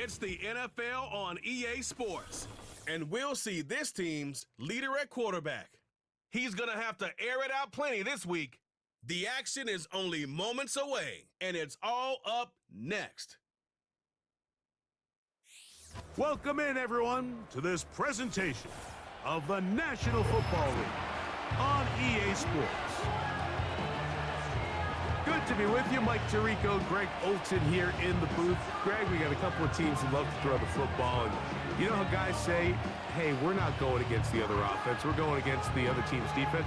It's the NFL on EA Sports, and we'll see this team's leader at quarterback. He's going to have to air it out plenty this week. The action is only moments away, and it's all up next. Welcome in, everyone, to this presentation of the National Football League on EA Sports. Good to be with you. Mike Tirico, Greg Olson here in the booth. Greg, we got a couple of teams who love to throw the football. And you know how guys say, hey, we're not going against the other offense. We're going against the other team's defense.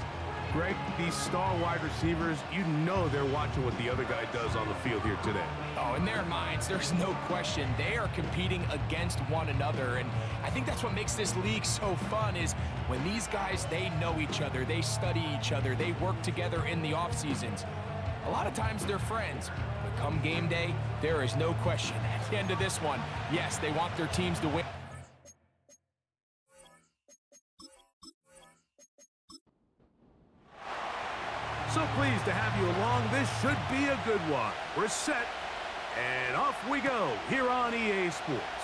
Greg, these star wide receivers, you know they're watching what the other guy does on the field here today. Oh, in their minds, there's no question. They are competing against one another. And I think that's what makes this league so fun is when these guys, they know each other. They study each other. They work together in the off seasons. A lot of times they're friends, but come game day, there is no question. At the end of this one, yes, they want their teams to win. So pleased to have you along. This should be a good one. We're set, and off we go here on EA Sports.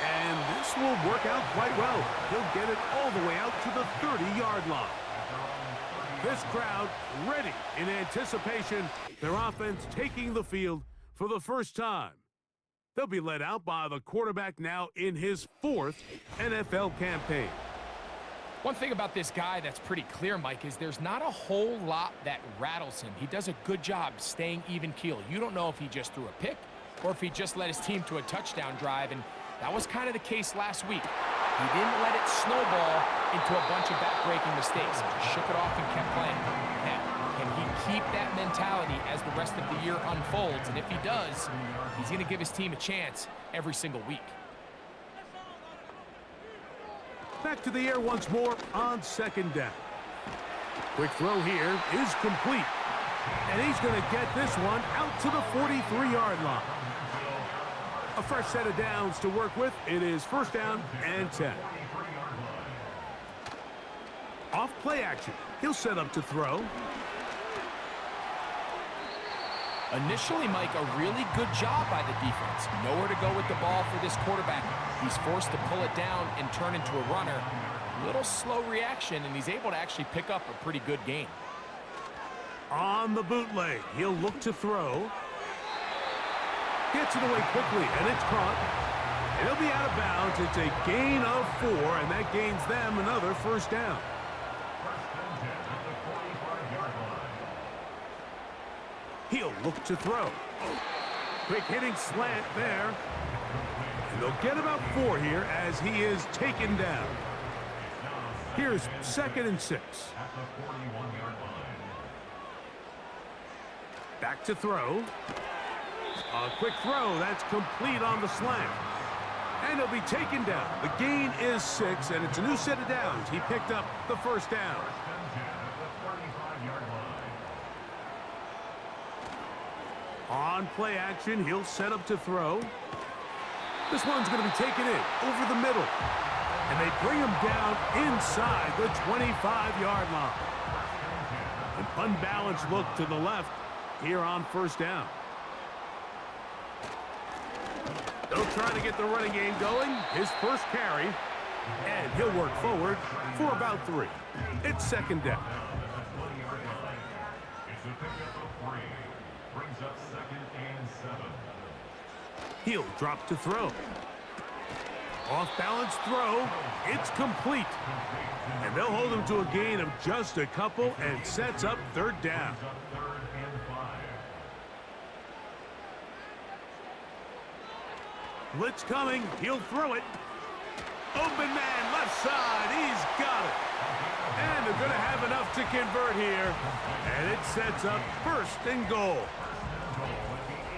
And this will work out quite well. He'll get it all the way out to the 30-yard line. This crowd ready in anticipation, their offense taking the field for the first time. They'll be led out by the quarterback now in his 4th NFL campaign. One thing about this guy that's pretty clear, Mike, is there's not a whole lot that rattles him. He does a good job staying even keel. You don't know if he just threw a pick or if he just led his team to a touchdown drive, and that was kind of the case last week. He didn't let it snowball into a bunch of back-breaking mistakes. He just shook it off and kept playing. Now, can he keep that mentality as the rest of the year unfolds? And if he does, he's going to give his team a chance every single week. Back to the air once more on 2nd down. Quick throw here is complete. And he's going to get this one out to the 43-yard line. A fresh set of downs to work with. It is 1st down and 10. Off play action. He'll set up to throw. Initially, Mike, a really good job by the defense. Nowhere to go with the ball for this quarterback. He's forced to pull it down and turn into a runner. Little slow reaction, and he's able to actually pick up a pretty good gain. On the bootleg, he'll look to throw. Gets it away quickly, and it's caught. And he'll be out of bounds. It's a gain of 4, and that gains them another 1st down. He'll look to throw. Quick hitting slant there. And they'll get about 4 here as he is taken down. Here's 2nd and 6. Back to throw. A quick throw, that's complete on the slant. And he'll be taken down. The gain is 6, and it's a new set of downs. He picked up the 1st down. On play action, he'll set up to throw. This one's going to be taken in over the middle. And they bring him down inside the 25-yard line. An unbalanced look to the left here on 1st down. They'll try to get the running game going. His 1st carry. And he'll work forward for about 3. It's 2nd down. He'll drop to throw. Off-balance throw. It's complete. And they'll hold him to a gain of just a couple and sets up 3rd down. Blitz coming. He'll throw it. Open man, left side. He's got it. And they're going to have enough to convert here. And it sets up 1st and goal.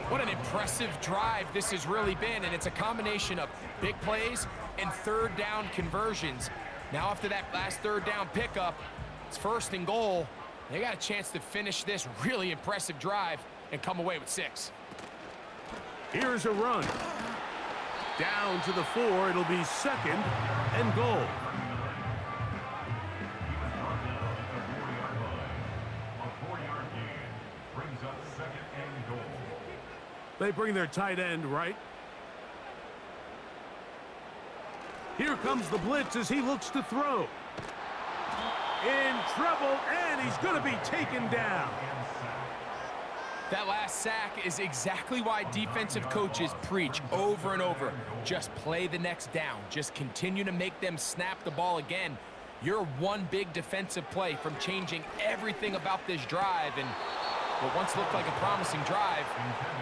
What an impressive drive this has really been, and it's a combination of big plays and 3rd down conversions. Now after that last 3rd down pickup, it's 1st and goal. They got a chance to finish this really impressive drive and come away with 6. Here's a run. Down to the 4, it'll be 2nd and goal. They bring their tight end right. Here comes the blitz as he looks to throw. In trouble, and he's going to be taken down. That last sack is exactly why defensive coaches preach over and over. Just play the next down. Just continue to make them snap the ball again. You're one big defensive play from changing everything about this drive, and what once looked like a promising drive,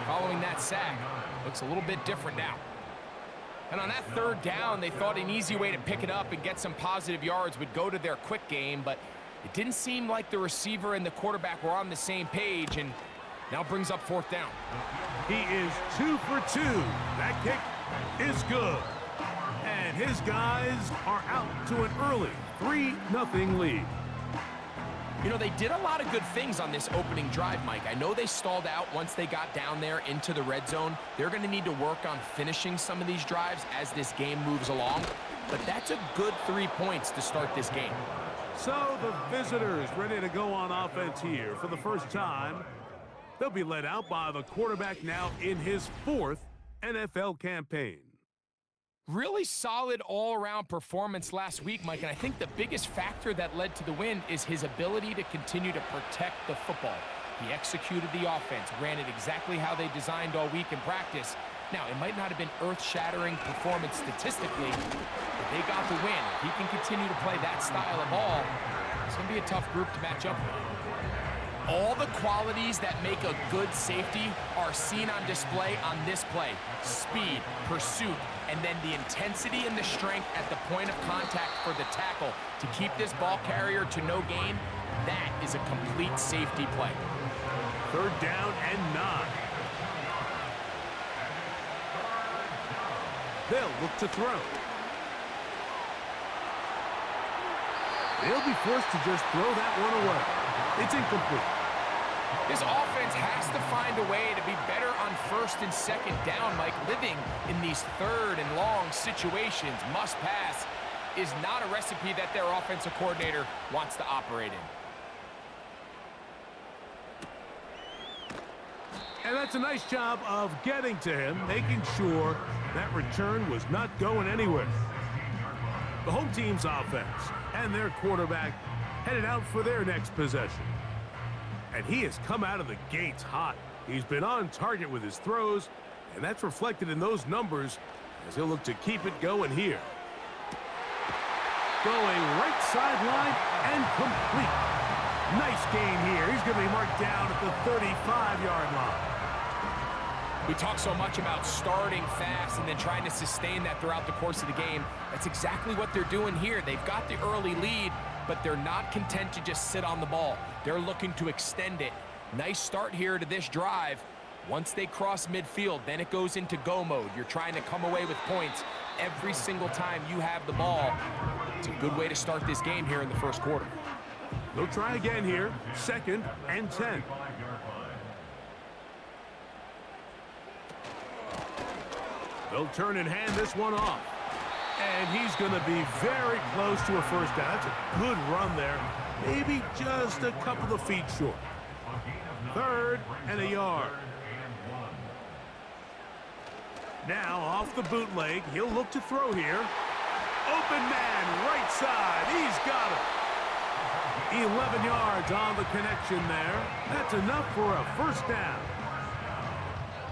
following that sack, looks a little bit different now. And on that third down, they thought an easy way to pick it up and get some positive yards would go to their quick game, but it didn't seem like the receiver and the quarterback were on the same page, and now brings up fourth down. He is 2 for 2. That kick is good. And his guys are out to an early 3-0 lead. You know, they did a lot of good things on this opening drive, Mike. I know they stalled out once they got down there into the red zone. They're going to need to work on finishing some of these drives as this game moves along. But that's a good 3 points to start this game. So the visitors ready to go on offense here for the first time. They'll be led out by the quarterback now in his 4th NFL campaign. Really solid all-around performance last week, Mike, and I think the biggest factor that led to the win is his ability to continue to protect the football. He executed the offense, ran it exactly how they designed all week in practice. Now, it might not have been earth-shattering performance statistically, but they got the win. If he can continue to play that style of ball, it's going to be a tough group to match up with. All the qualities that make a good safety are seen on display on this play. Speed, pursuit, and then the intensity and the strength at the point of contact for the tackle to keep this ball carrier to no gain. That is a complete safety play. 3rd down and 9. They'll look to throw. They'll be forced to just throw that one away. It's incomplete. This offense has to find a way to be better on 1st and 2nd down, Mike. Living in these 3rd and long situations, must pass, is not a recipe that their offensive coordinator wants to operate in. And that's a nice job of getting to him, making sure that return was not going anywhere. The home team's offense and their quarterback headed out for their next possession. And he has come out of the gates hot. He's been on target with his throws, and that's reflected in those numbers as he'll look to keep it going here. Going right sideline and complete. Nice gain here. He's going to be marked down at the 35-yard line. We talk so much about starting fast and then trying to sustain that throughout the course of the game. That's exactly what they're doing here. They've got the early lead, but they're not content to just sit on the ball. They're looking to extend it. Nice start here to this drive. Once they cross midfield, then it goes into go mode. You're trying to come away with points every single time you have the ball. It's a good way to start this game here in the 1st quarter. They'll try again here, 2nd and 10. They'll turn and hand this one off. And he's going to be very close to a 1st down. That's a good run there. Maybe just a couple of feet short. 3rd and a yard. Now off the bootleg, he'll look to throw here. Open man, right side. He's got it. 11 yards on the connection there. That's enough for a 1st down.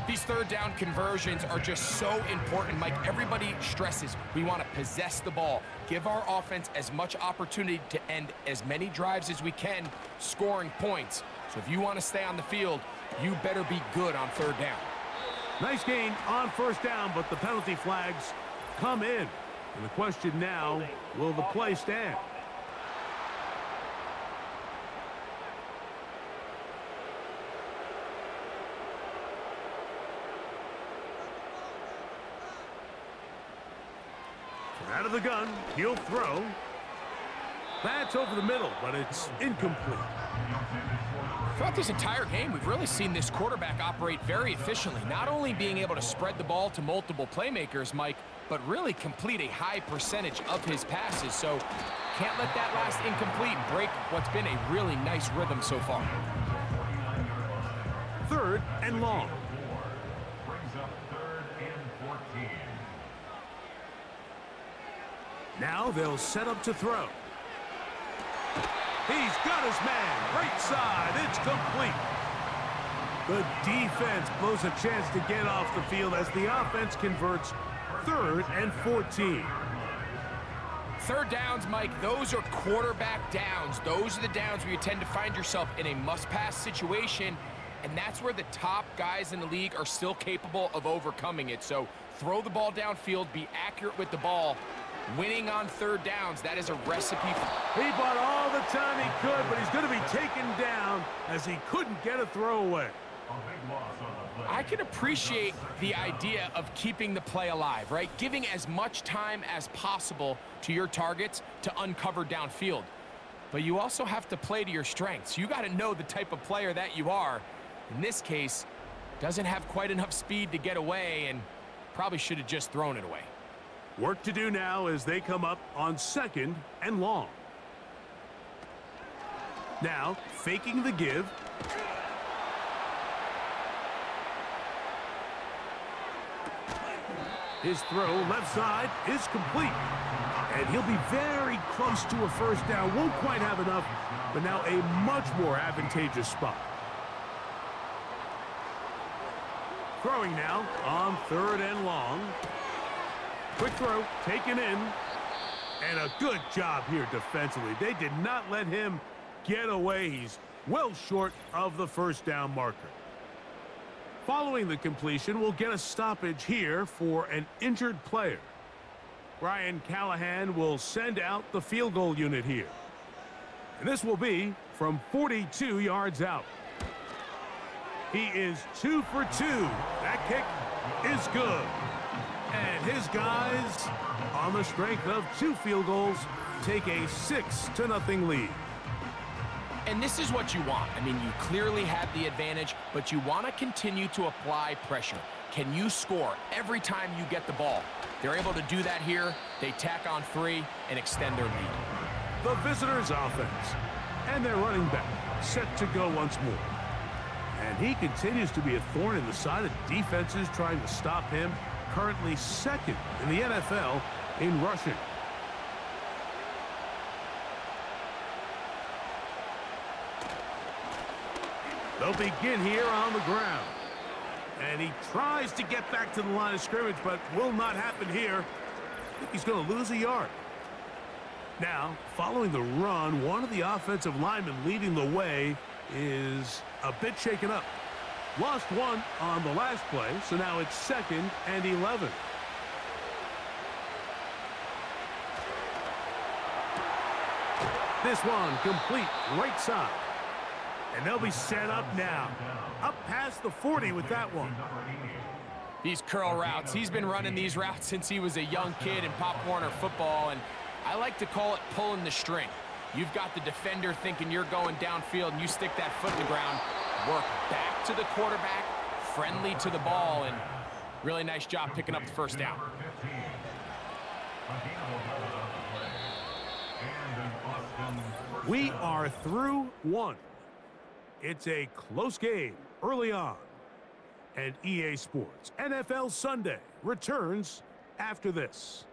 These 3rd down conversions are just so important, Mike. Everybody stresses we want to possess the ball, give our offense as much opportunity to end as many drives as we can, scoring points. So if you want to stay on the field, you better be good on 3rd down. Nice gain on 1st down, but the penalty flags come in. And the question now, will the play stand? Out of the gun, he'll throw. That's over the middle, but it's incomplete. Throughout this entire game, we've really seen this quarterback operate very efficiently, not only being able to spread the ball to multiple playmakers, Mike, but really complete a high percentage of his passes. So can't let that last incomplete break what's been a really nice rhythm so far. 3rd and long. up 3rd and 14. Now they'll set up to throw. He's got his man. Right side. It's complete. The defense blows a chance to get off the field as the offense converts 3rd and 14. Third downs, Mike, those are quarterback downs. Those are the downs where you tend to find yourself in a must-pass situation, and that's where the top guys in the league are still capable of overcoming it. So throw the ball downfield, be accurate with the ball. Winning on third downs, that is a recipe. He bought all the time he could, but he's going to be taken down as he couldn't get a throwaway. I can appreciate the idea of keeping the play alive, right? Giving as much time as possible to your targets to uncover downfield. But you also have to play to your strengths. You got to know the type of player that you are. In this case, doesn't have quite enough speed to get away and probably should have just thrown it away. Work to do now as they come up on 2nd and long. Now, faking the give. His throw left side is complete. And he'll be very close to a first down. Won't quite have enough, but now a much more advantageous spot. Throwing now on 3rd and long. Quick throw, taken in. And a good job here defensively. They did not let him get away. He's well short of the first down marker. Following the completion, we'll get a stoppage here for an injured player. Brian Callahan will send out the field goal unit here. And this will be from 42 yards out. He is 2 for 2. That kick is good. And his guys, on the strength of 2 field goals, take a 6-0 lead. And this is what you want. I mean, you clearly have the advantage, but you want to continue to apply pressure. Can you score every time you get the ball? They're able to do that here. They tack on 3 and extend their lead. The visitors' offense. And their running back set to go once more. And he continues to be a thorn in the side of defenses trying to stop him. Currently 2nd in the NFL in rushing. They'll begin here on the ground. And he tries to get back to the line of scrimmage, but will not happen here. I think he's going to lose a yard. Now, following the run, one of the offensive linemen leading the way is a bit shaken up. Lost 1 on the last play, so now it's 2nd and 11. This one complete right side. And they'll be set up now. Up past the 40 with that one. These curl routes, he's been running these routes since he was a young kid in Pop Warner football, and I like to call it pulling the string. You've got the defender thinking you're going downfield, and you stick that foot in the ground, work back to the quarterback, friendly to the ball, and really nice job picking up the first down. We are through 1. It's a close game early on. And EA Sports NFL Sunday returns after this.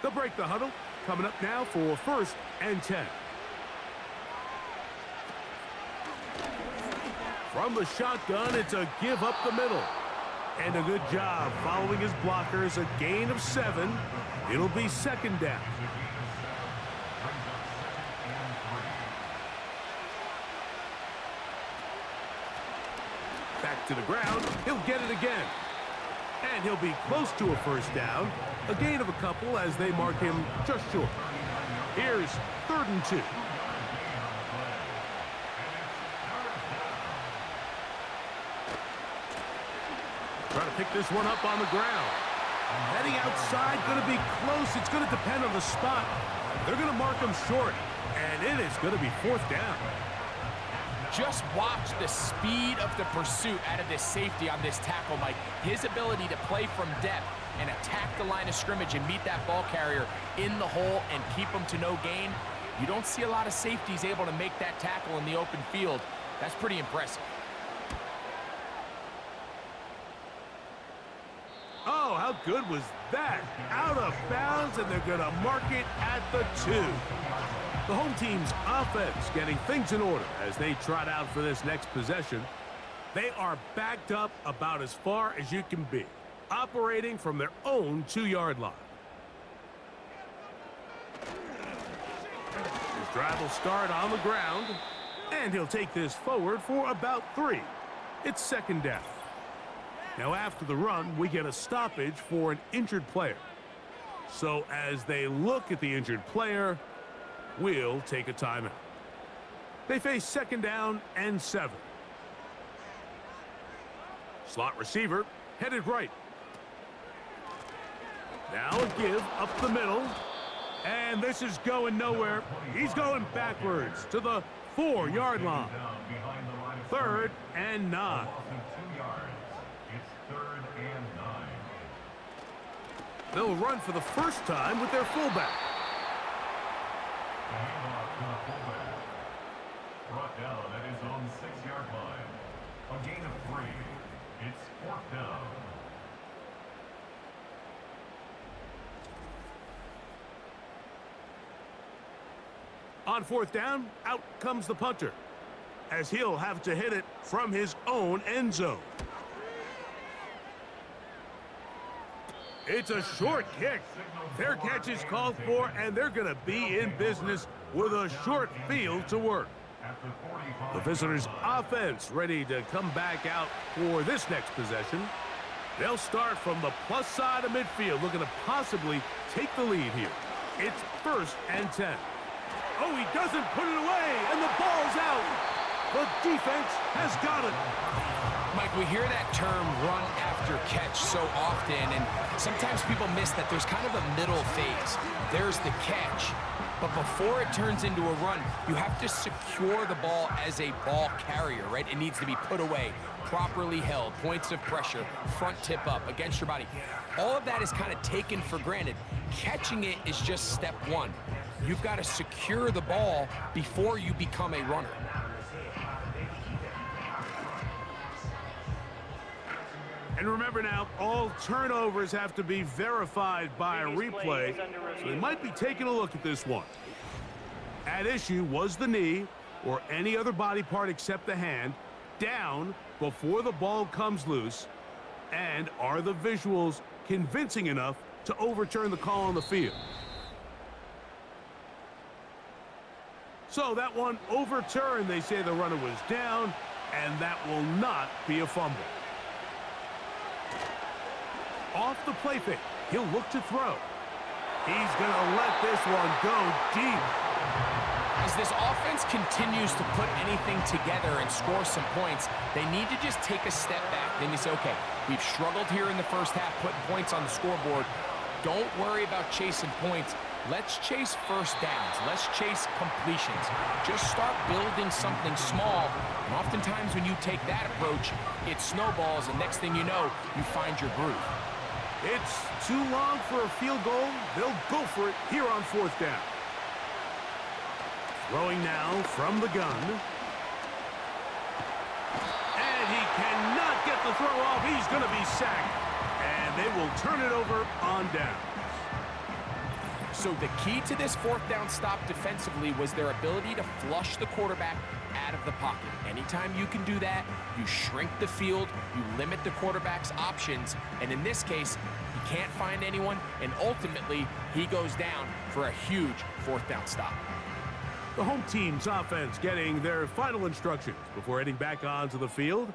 They'll break the huddle. Coming up now for 1st and 10. From the shotgun, it's a give up the middle. And a good job following his blockers, a gain of 7. It'll be 2nd down. Back to the ground. He'll get it again. And he'll be close to a first down. A gain of a couple as they mark him just short. Here's 3rd and 2. Trying to pick this one up on the ground. Heading outside, going to be close. It's going to depend on the spot. They're going to mark him short, and it is going to be 4th down. Just watch the speed of the pursuit out of this safety on this tackle, Mike. His ability to play from depth and attack the line of scrimmage and meet that ball carrier in the hole and keep him to no gain, You don't see a lot of safeties able to make that tackle in the open field. That's pretty impressive. Oh, how good was that? Out of bounds, and they're going to mark it at the 2. The home team's offense getting things in order as they trot out for this next possession. They are backed up about as far as you can be, operating from their own 2-yard line. His drive will start on the ground, and he'll take this forward for about 3. It's second down. Now after the run, we get a stoppage for an injured player. So as they look at the injured player, we'll take a timeout. They face second down and 7. Slot receiver headed right. Now a give up the middle. And this is going nowhere. He's going backwards to the 4-yard line. Third and 9. It's 3rd and 9. They'll run for the first time with their fullback. The handoff to the fullback. Brought down, that is on the 6-yard line. A gain of 3. It's 4th down. On 4th down, out comes the punter, as he'll have to hit it from his own end zone. It's a short kick. Their catch is called for, and they're going to be in business with a short field to work. The visitors' offense ready to come back out for this next possession. They'll start from the plus side of midfield, looking to possibly take the lead here. It's 1st and 10. Oh, he doesn't put it away, and the ball's out. The defense has got it. Mike, we hear that term run after catch so often, and sometimes people miss that there's kind of a middle phase. There's the catch, but before it turns into a run, you have to secure the ball as a ball carrier, right? It needs to be put away, properly held, points of pressure, front tip up against your body. All of that is kind of taken for granted. Catching it is just step 1. You've got to secure the ball before you become a runner. And remember now, all turnovers have to be verified by a replay, so they might be taking a look at this one. At issue was the knee, or any other body part except the hand, down before the ball comes loose, and are the visuals convincing enough to overturn the call on the field? So that one overturned. They say the runner was down, and that will not be a fumble. Off the play fake, he'll look to throw. He's going to let this one go deep. As this offense continues to put anything together and score some points, they need to just take a step back. Then you say, okay, we've struggled here in the first half, putting points on the scoreboard. Don't worry about chasing points. Let's chase first downs. Let's chase completions. Just start building something small. And oftentimes when you take that approach, it snowballs, and next thing you know, you find your groove. It's too long for a field goal. They'll go for it here on 4th down. Throwing now from the gun. And he cannot get the throw off. He's going to be sacked. And they will turn it over on down. So the key to this 4th down stop defensively was their ability to flush the quarterback out of the pocket. Anytime you can do that, you shrink the field, you limit the quarterback's options, and in this case, he can't find anyone, and ultimately, he goes down for a huge 4th down stop. The home team's offense getting their final instructions before heading back onto the field.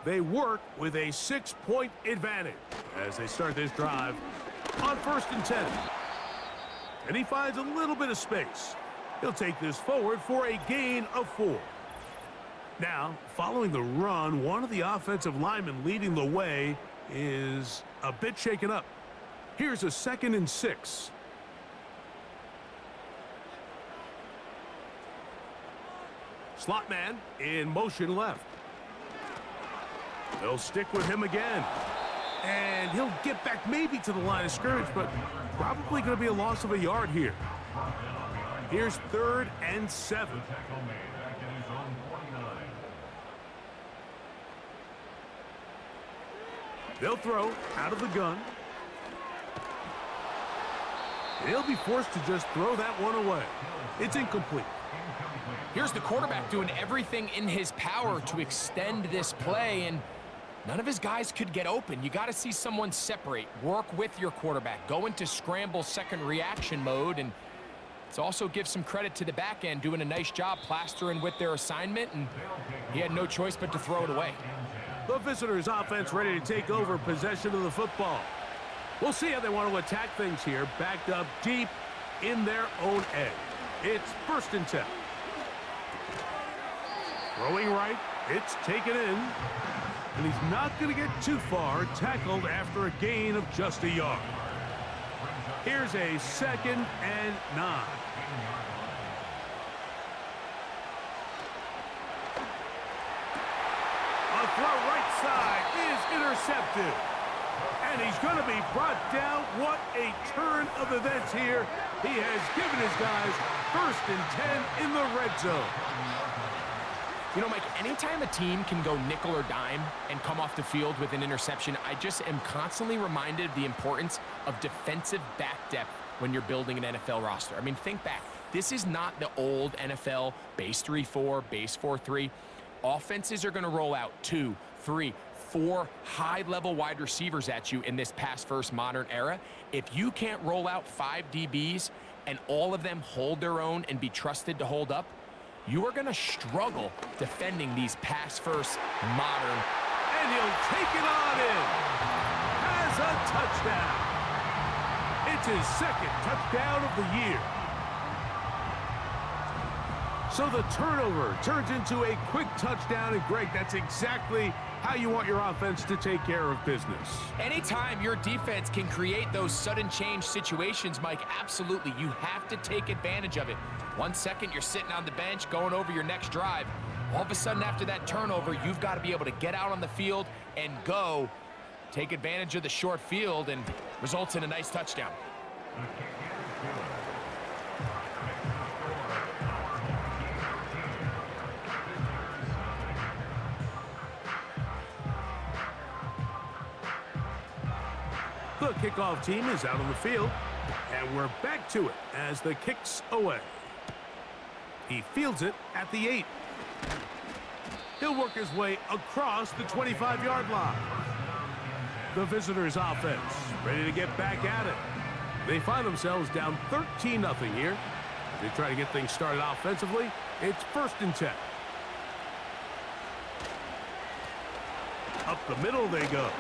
They work with a 6-point advantage as they start this drive on 1st and 10. And he finds a little bit of space. He'll take this forward for a gain of 4. Now, following the run, one of the offensive linemen leading the way is a bit shaken up. Here's a 2nd and 6. Slot man in motion left. They'll stick with him again. And he'll get back maybe to the line of scrimmage, but probably going to be a loss of a yard here. Here's 3rd and 7. The tackle made back in his own 49. They'll throw out of the gun. He'll be forced to just throw that one away. It's incomplete. Here's the quarterback doing everything in his power to extend this play, and none of his guys could get open. You got to see someone separate, work with your quarterback, go into scramble second reaction mode, and it's also give some credit to the back end doing a nice job plastering with their assignment, and he had no choice but to throw it away. The visitors' offense ready to take over possession of the football. We'll see how they want to attack things here, backed up deep in their own end. It's 1st and 10. Throwing right, it's taken in. And he's not going to get too far, tackled after a gain of just a yard. Here's a 2nd and 9. A throw right side is intercepted. And he's going to be brought down. What a turn of events here. He has given his guys 1st and 10 in the red zone. You know, Mike, anytime a team can go nickel or dime and come off the field with an interception, I just am constantly reminded of the importance of defensive back depth when you're building an NFL roster. I mean, think back. This is not the old NFL base 3-4, base 4-3. Offenses are going to roll out 2, 3, 4 high-level wide receivers at you in this pass-first modern era. If you can't roll out 5 DBs and all of them hold their own and be trusted to hold up, you are going to struggle defending these pass-first modern. And he'll take it on in. Has a touchdown. It's his 2nd touchdown of the year. So the turnover turns into a quick touchdown, and Greg, that's exactly how you want your offense to take care of business. Anytime your defense can create those sudden change situations, Mike, absolutely, you have to take advantage of it. 1 second, you're sitting on the bench, going over your next drive. All of a sudden, after that turnover, you've got to be able to get out on the field and go. Take advantage of the short field, and results in a nice touchdown. The kickoff team is out on the field, and we're back to it as the kick's away. He fields it at the 8. He'll work his way across the 25-yard line. The visitors' offense ready to get back at it. They find themselves down 13-0 here. They try to get things started offensively. It's 1st and 10. Up the middle they go.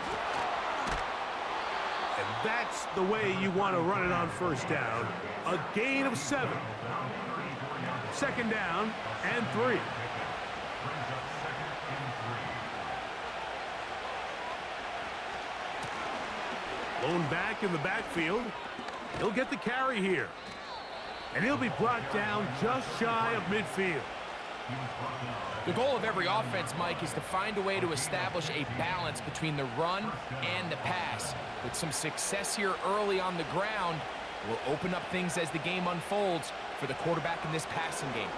And that's the way you want to run it on 1st down. A gain of 7. 2nd down and 3. Blown back in the backfield. He'll get the carry here. And he'll be brought down just shy of midfield. The goal of every offense, Mike, is to find a way to establish a balance between the run and the pass. With some success here early on the ground, will open up things as the game unfolds for the quarterback in this passing game.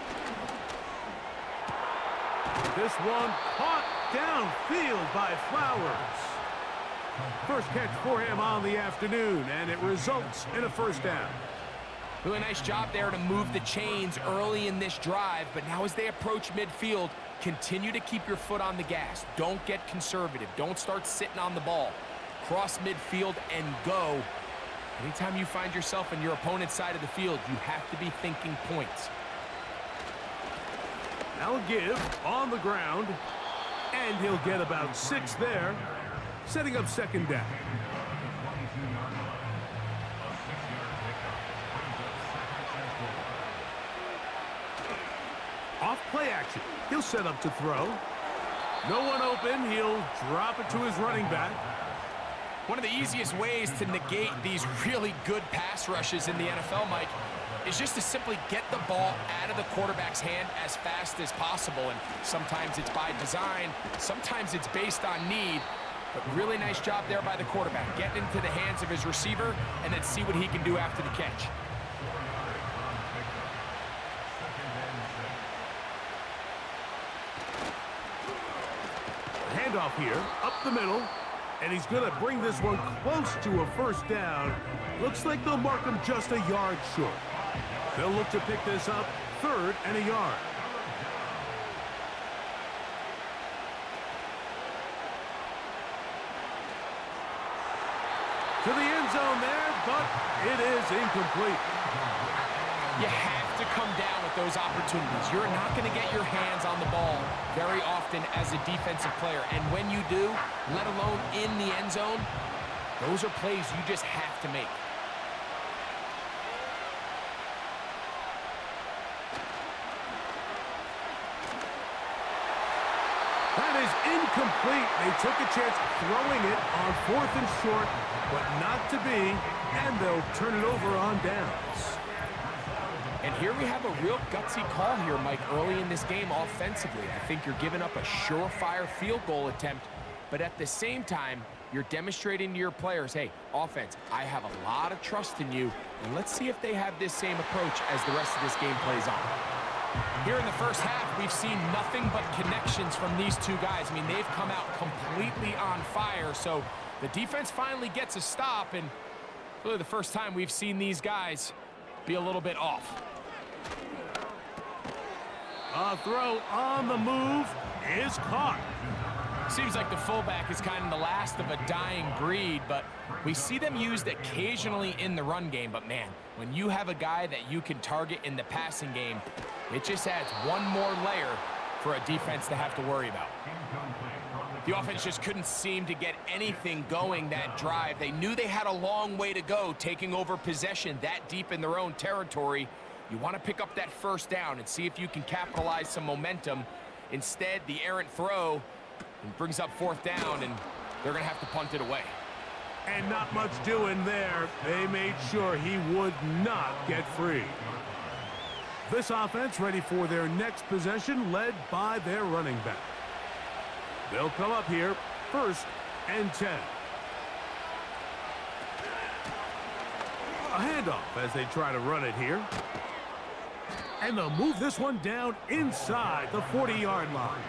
This one caught downfield by Flowers. First catch for him on the afternoon, and it results in a 1st down. Really nice job there to move the chains early in this drive, but now as they approach midfield, continue to keep your foot on the gas. Don't get conservative. Don't start sitting on the ball. Cross midfield and go. Anytime you find yourself in your opponent's side of the field, you have to be thinking points. Now a give on the ground, and he'll get about 6 there, setting up 2nd down. Off play action. He'll set up to throw. No one open. He'll drop it to his running back. One of the easiest ways to negate these really good pass rushes in the NFL, Mike, is just to simply get the ball out of the quarterback's hand as fast as possible. And sometimes it's by design, sometimes it's based on need. But really nice job there by the quarterback, getting into the hands of his receiver and then see what he can do after the catch. Handoff here, up the middle, and he's going to bring this one close to a first down. Looks like they'll mark him just a yard short. They'll look to pick this up, 3rd and a yard. To the end zone there, but it is incomplete. You have to come down with those opportunities. You're not going to get your hands on the ball very often as a defensive player. And when you do, let alone in the end zone, those are plays you just have to make. That is incomplete. They took a chance throwing it on 4th and short, but not to be, and they'll turn it over on downs. And here we have a real gutsy call here, Mike, early in this game offensively. I think you're giving up a surefire field goal attempt, but at the same time, you're demonstrating to your players, hey, offense, I have a lot of trust in you, and let's see if they have this same approach as the rest of this game plays on. Here in the first half, we've seen nothing but connections from these two guys. I mean, they've come out completely on fire, so the defense finally gets a stop, and really the first time we've seen these guys be a little bit off. A throw on the move is caught. Seems like the fullback is kind of the last of a dying breed, but we see them used occasionally in the run game. But man, when you have a guy that you can target in the passing game, it just adds one more layer for a defense to have to worry about. The offense just couldn't seem to get anything going that drive. They knew they had a long way to go taking over possession that deep in their own territory. You want to pick up that first down and see if you can capitalize some momentum. Instead, the errant throw brings up 4th down, and they're going to have to punt it away. And not much doing there. They made sure he would not get free. This offense ready for their next possession, led by their running back. They'll come up here, 1st and 10. A handoff as they try to run it here. And they'll move this one down inside the 40-yard line.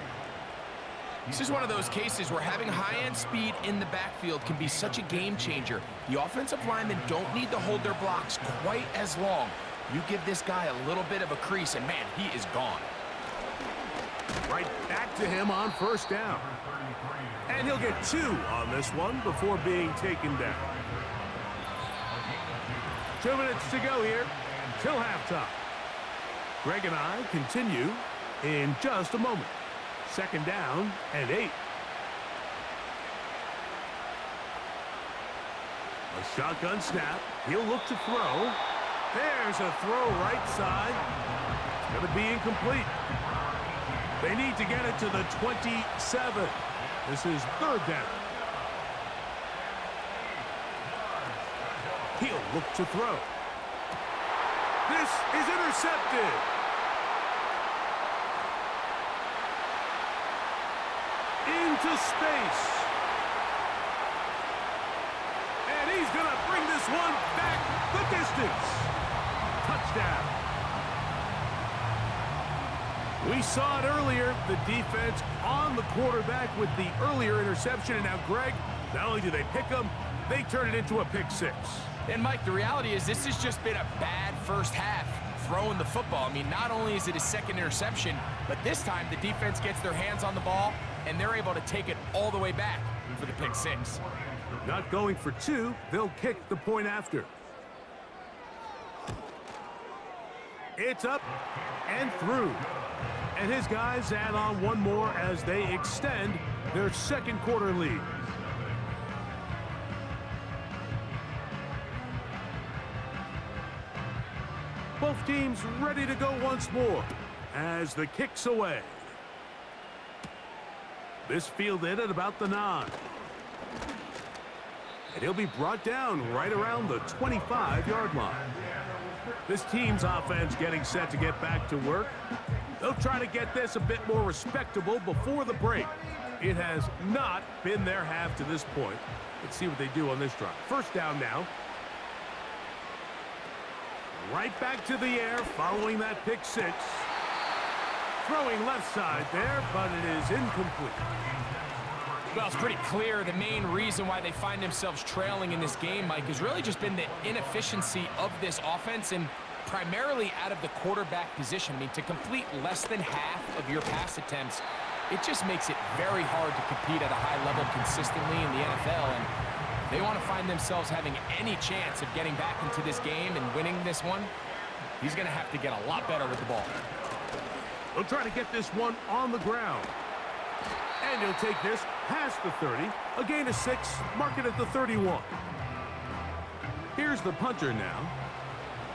This is one of those cases where having high-end speed in the backfield can be such a game changer. The offensive linemen don't need to hold their blocks quite as long. You give this guy a little bit of a crease, and man, he is gone. Right back to him on 1st down. And he'll get 2 on this one before being taken down. 2 minutes to go here till halftime. Greg and I continue in just a moment. 2nd down and 8. A shotgun snap. He'll look to throw. There's a throw right side. It's going to be incomplete. They need to get it to the 27. This is 3rd down. He'll look to throw. This is intercepted. Into space. And he's going to bring this one back the distance. Touchdown. We saw it earlier, the defense on the quarterback with the earlier interception. And now, Greg, not only do they pick him, they turn it into a pick 6. And, Mike, the reality is this has just been a bad first half throwing the football. I mean, not only is it his 2nd interception, but this time the defense gets their hands on the ball, and they're able to take it all the way back for the pick 6. Not going for 2, they'll kick the point after. It's up and through. And his guys add on one more as they extend their 2nd quarter lead. Both teams ready to go once more as the kick's away. This fielded at about the 9. And he'll be brought down right around the 25-yard line. This team's offense getting set to get back to work. They'll try to get this a bit more respectable before the break. It has not been their half to this point. Let's see what they do on this drive. 1st down now. Right back to the air following that pick 6. Throwing left side there, but it is incomplete. Well, it's pretty clear the main reason why they find themselves trailing in this game, Mike, has really just been the inefficiency of this offense and primarily out of the quarterback position. I mean, to complete less than half of your pass attempts, it just makes it very hard to compete at a high level consistently in the NFL. And if they want to find themselves having any chance of getting back into this game and winning this one, he's going to have to get a lot better with the ball. They'll try to get this one on the ground. And he'll take this past the 30, a gain of 6, mark it at the 31. Here's the punter now,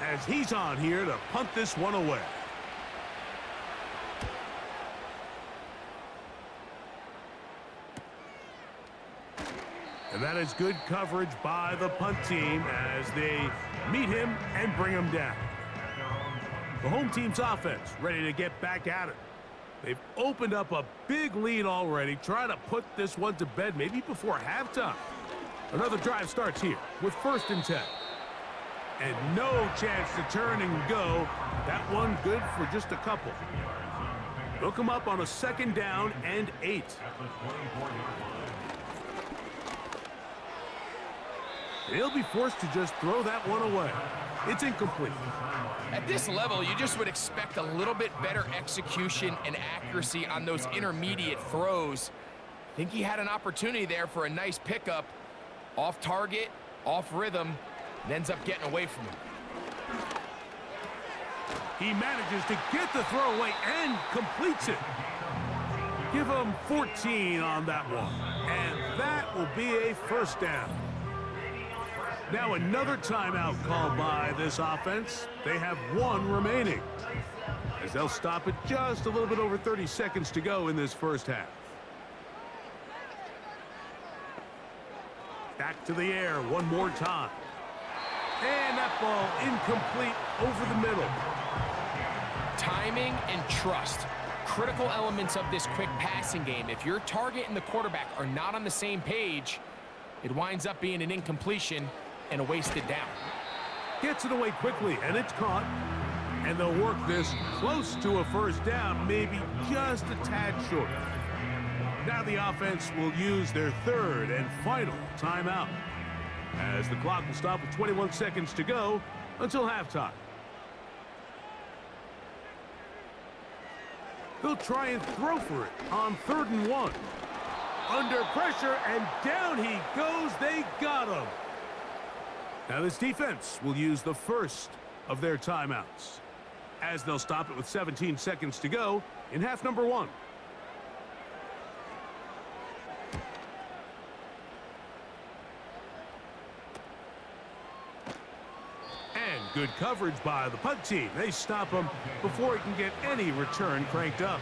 as he's on here to punt this one away. And that is good coverage by the punt team as they meet him and bring him down. The home team's offense ready to get back at it. They've opened up a big lead already, trying to put this one to bed maybe before halftime. Another drive starts here with 1st and 10. And no chance to turn and go. That one good for just a couple. They'll come up on a 2nd down and 8. They'll be forced to just throw that one away. It's incomplete. At this level, you just would expect a little bit better execution and accuracy on those intermediate throws. I think he had an opportunity there for a nice pickup. Off target, off rhythm, and ends up getting away from him. He manages to get the throw away and completes it. Give him 14 on that one. And that will be a 1st down. Now another timeout called by this offense. They have 1 remaining, as they'll stop it just a little bit over 30 seconds to go in this 1st half. Back to the air one more time. And that ball incomplete over the middle. Timing and trust, critical elements of this quick passing game. If your target and the quarterback are not on the same page, it winds up being an incompletion and a wasted down. Gets it away quickly, and it's caught. And they'll work this close to a 1st down, maybe just a tad short. Now the offense will use their 3rd and final timeout, as the clock will stop with 21 seconds to go until halftime. They'll try and throw for it on 3rd and 1. Under pressure, and down he goes. They got him. Now this defense will use the 1st of their timeouts, as they'll stop it with 17 seconds to go in half number 1. And good coverage by the punt team. They stop him before he can get any return cranked up.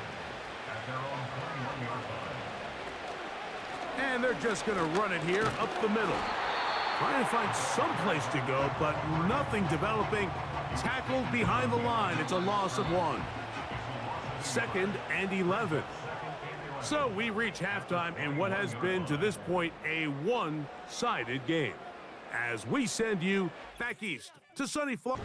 And they're just going to run it here up the middle. Trying to find some place to go, but nothing developing. Tackled behind the line. It's a loss of 1. 2nd and 11. So we reach halftime in what has been, to this point, a one-sided game, as we send you back east to sunny Florida.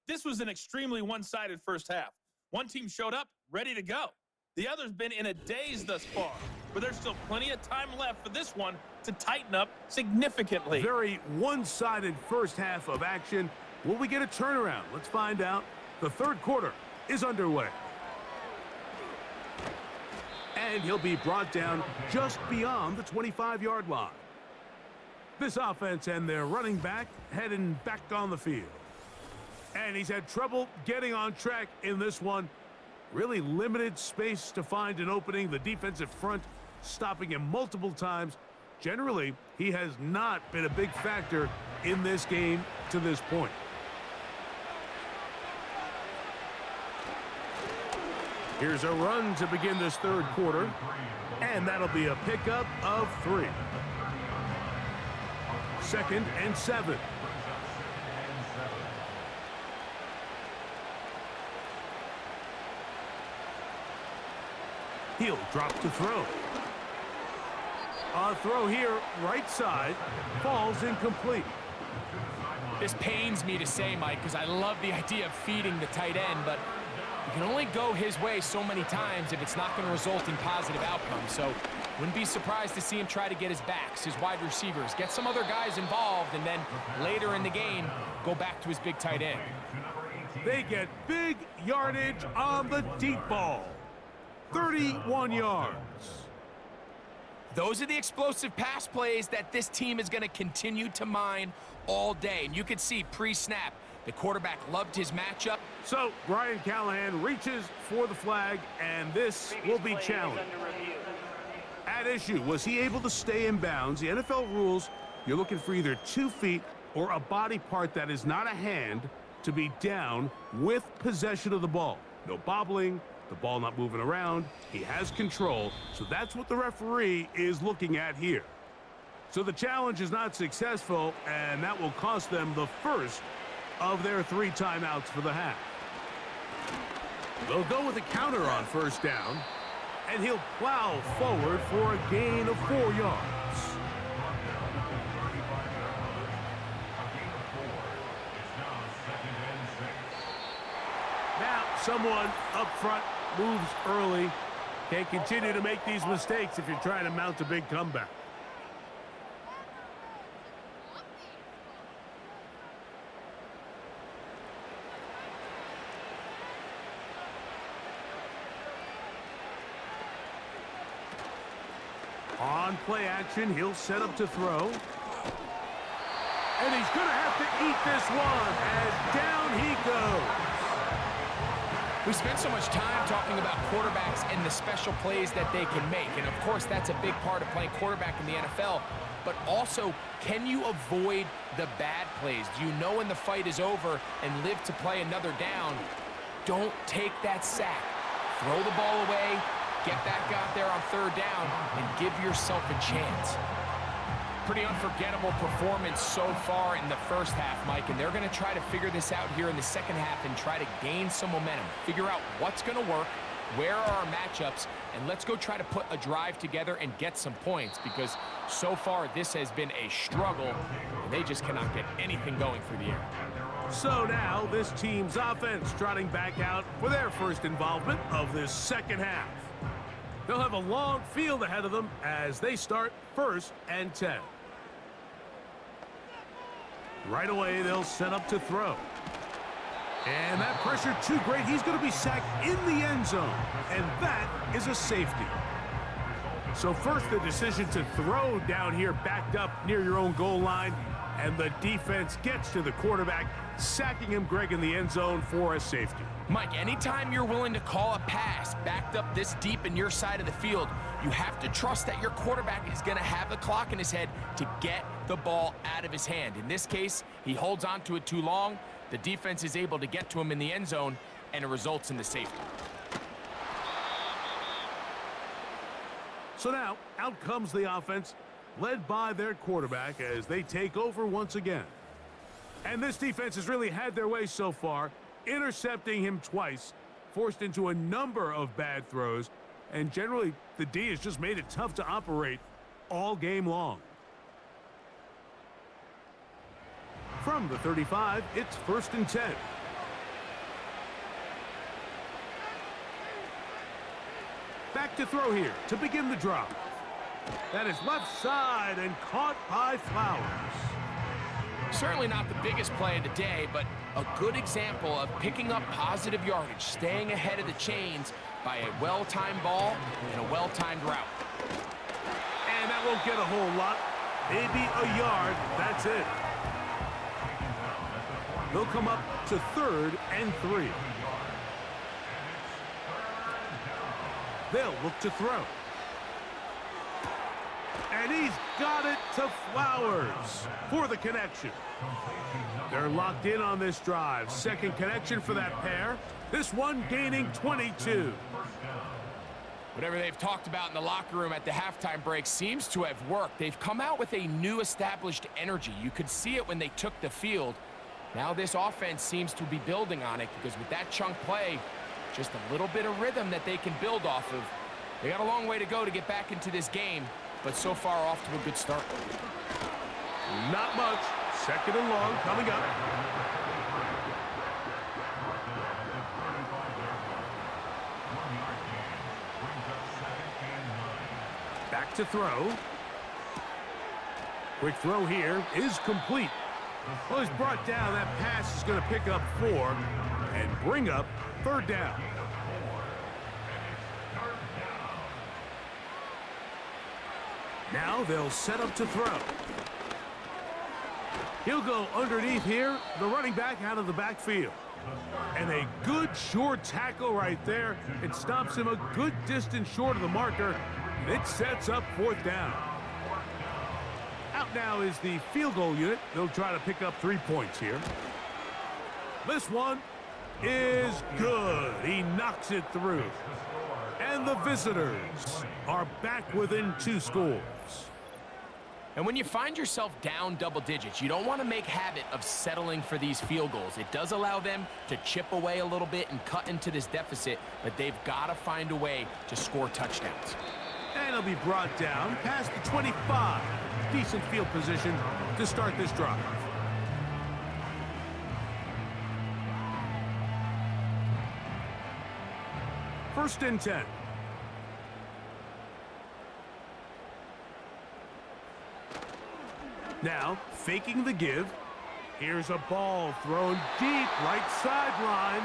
This was an extremely one-sided 1st half. One team showed up, ready to go. The other's been in a daze thus far, but there's still plenty of time left for this one to tighten up significantly. Very one-sided 1st half of action. Will we get a turnaround? Let's find out. The 3rd quarter is underway. And he'll be brought down just beyond the 25-yard line. This offense and their running back heading back on the field. And he's had trouble getting on track in this one. Really limited space to find an opening. The defensive front stopping him multiple times. Generally, he has not been a big factor in this game to this point. Here's a run to begin this 3rd quarter. And that'll be a pickup of 3. 2nd and 7. He'll drop to throw. A throw here, right side, falls incomplete. This pains me to say, Mike, because I love the idea of feeding the tight end, but you can only go his way so many times if it's not going to result in positive outcomes. So wouldn't be surprised to see him try to get his backs, his wide receivers, get some other guys involved, and then later in the game, go back to his big tight end. They get big yardage on the deep ball. 31 yards. Those are the explosive pass plays that this team is going to continue to mine all day. And you can see pre-snap, the quarterback loved his matchup. So Brian Callahan reaches for the flag, and this will be challenged. At issue, was he able to stay in bounds? The NFL rules, you're looking for either 2 feet or a body part that is not a hand to be down with possession of the ball. No bobbling, the ball not moving around. He has control, so that's what the referee is looking at here. So the challenge is not successful, and that will cost them the first of their 3 timeouts for the half. They'll go with a counter on first down, and he'll plow forward for a gain of 4 yards. Now someone up front moves early. Can't continue to make these mistakes if you're trying to mount a big comeback. On play action, he'll set up to throw. And he's going to have to eat this one as down he goes. We spent so much time talking about quarterbacks and the special plays that they can make. And, of course, that's a big part of playing quarterback in the NFL. But also, can you avoid the bad plays? Do you know when the fight is over and live to play another down? Don't take that sack. Throw the ball away, get back out there on third down, and give yourself a chance. Pretty unforgettable performance so far in the first half, Mike, and they're going to try to figure this out here in the second half and try to gain some momentum, figure out what's going to work, where are our matchups, and let's go try to put a drive together and get some points, because so far this has been a struggle, and they just cannot get anything going through the air. So now this team's offense trotting back out for their first involvement of this second half. They'll have a long field ahead of them as they start 1st and 10. Right away, they'll set up to throw. And that pressure too great. He's going to be sacked in the end zone. And that is a safety. So first, the decision to throw down here backed up near your own goal line. And the defense gets to the quarterback, sacking him, Greg, in the end zone for a safety. Mike, anytime you're willing to call a pass backed up this deep in your side of the field, you have to trust that your quarterback is going to have the clock in his head to get the ball out of his hand. In this case, he holds on to it too long. The defense is able to get to him in the end zone, and it results in the safety. So now, out comes the offense, led by their quarterback as they take over once again. And this defense has really had their way so far, intercepting him twice, forced into a number of bad throws, and generally the D has just made it tough to operate all game long. From the 35, it's 1st and 10. Back to throw here to begin the drive. That is left side and caught by Flowers. Certainly not the biggest play of the day, but a good example of picking up positive yardage, staying ahead of the chains by a well-timed ball and a well-timed route. And that won't get a whole lot. Maybe a yard, that's it. They'll come up to 3rd and 3. They'll look to throw. And he's got it to Flowers for the connection. They're locked in on this drive. Second connection for that pair. This one gaining 22. Whatever they've talked about in the locker room at the halftime break seems to have worked. They've come out with a new established energy. You could see it when they took the field. Now this offense seems to be building on it, because with that chunk play, just a little bit of rhythm that they can build off of. They got a long way to go to get back into this game, but so far off to a good start. Not much. Second and long coming up. Back to throw. Quick throw here is complete. Well, he's brought down. That pass is going to pick up 4 and bring up third down. Now they'll set up to throw. He'll go underneath here, the running back out of the backfield. And a good short tackle right there. It stops him a good distance short of the marker. And it sets up fourth down. Out now is the field goal unit. They'll try to pick up 3 points here. This one is good. He knocks it through. And the visitors are back within 2 scores. And when you find yourself down double digits, you don't want to make habit of settling for these field goals. It does allow them to chip away a little bit and cut into this deficit, but they've got to find a way to score touchdowns. And he'll be brought down past the 25. Decent field position to start this drive. First and 10. Now, faking the give. Here's a ball thrown deep, right sideline.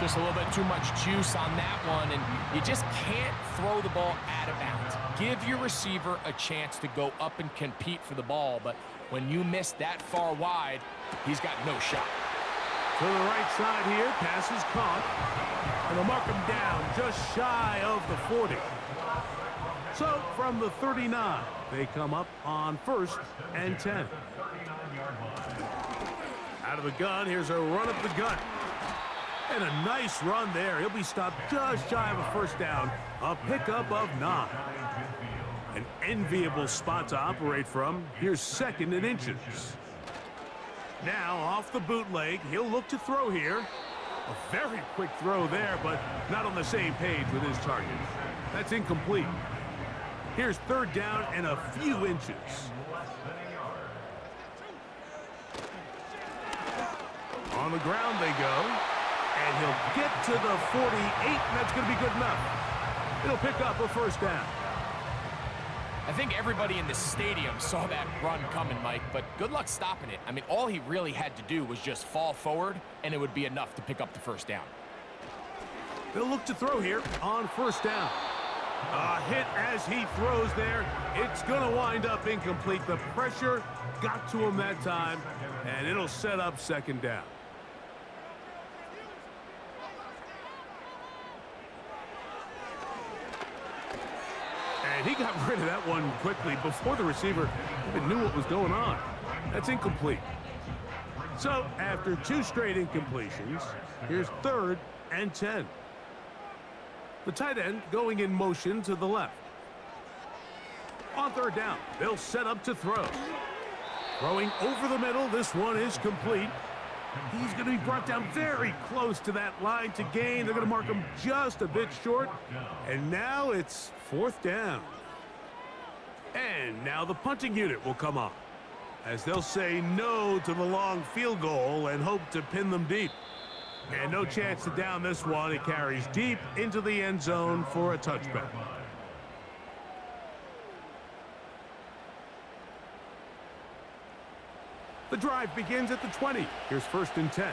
Just a little bit too much juice on that one, and you just can't throw the ball out of bounds. Give your receiver a chance to go up and compete for the ball, but when you miss that far wide, he's got no shot. To the right side here, pass is caught, and they'll mark him down just shy of the 40. So, from the 39, they come up on first and 10. Out of the gun, here's a run up the gut. And a nice run there. He'll be stopped just shy of a first down. A pickup of 9. An enviable spot to operate from. Here's second and inches. Now, off the bootleg, he'll look to throw here. A very quick throw there, but not on the same page with his target. That's incomplete. Here's third down and a few inches. On the ground they go. And he'll get to the 48, and that's going to be good enough. It'll pick up a first down. I think everybody in the stadium saw that run coming, Mike, but good luck stopping it. I mean, all he really had to do was just fall forward, and it would be enough to pick up the first down. They'll look to throw here on first down. A hit as he throws there. It's going to wind up incomplete. The pressure got to him that time, and it'll set up second down. And he got rid of that one quickly before the receiver even knew what was going on. That's incomplete. So, after 2 straight incompletions, here's third and 10. The tight end going in motion to the left. On third down, they'll set up to throw. Throwing over the middle, this one is complete. He's going to be brought down very close to that line to gain. They're going to mark him just a bit short. And now it's fourth down. And now the punting unit will come on, as they'll say no to the long field goal and hope to pin them deep. And no chance to down this one. It carries deep into the end zone for a touchback. The drive begins at the 20. Here's first and 10.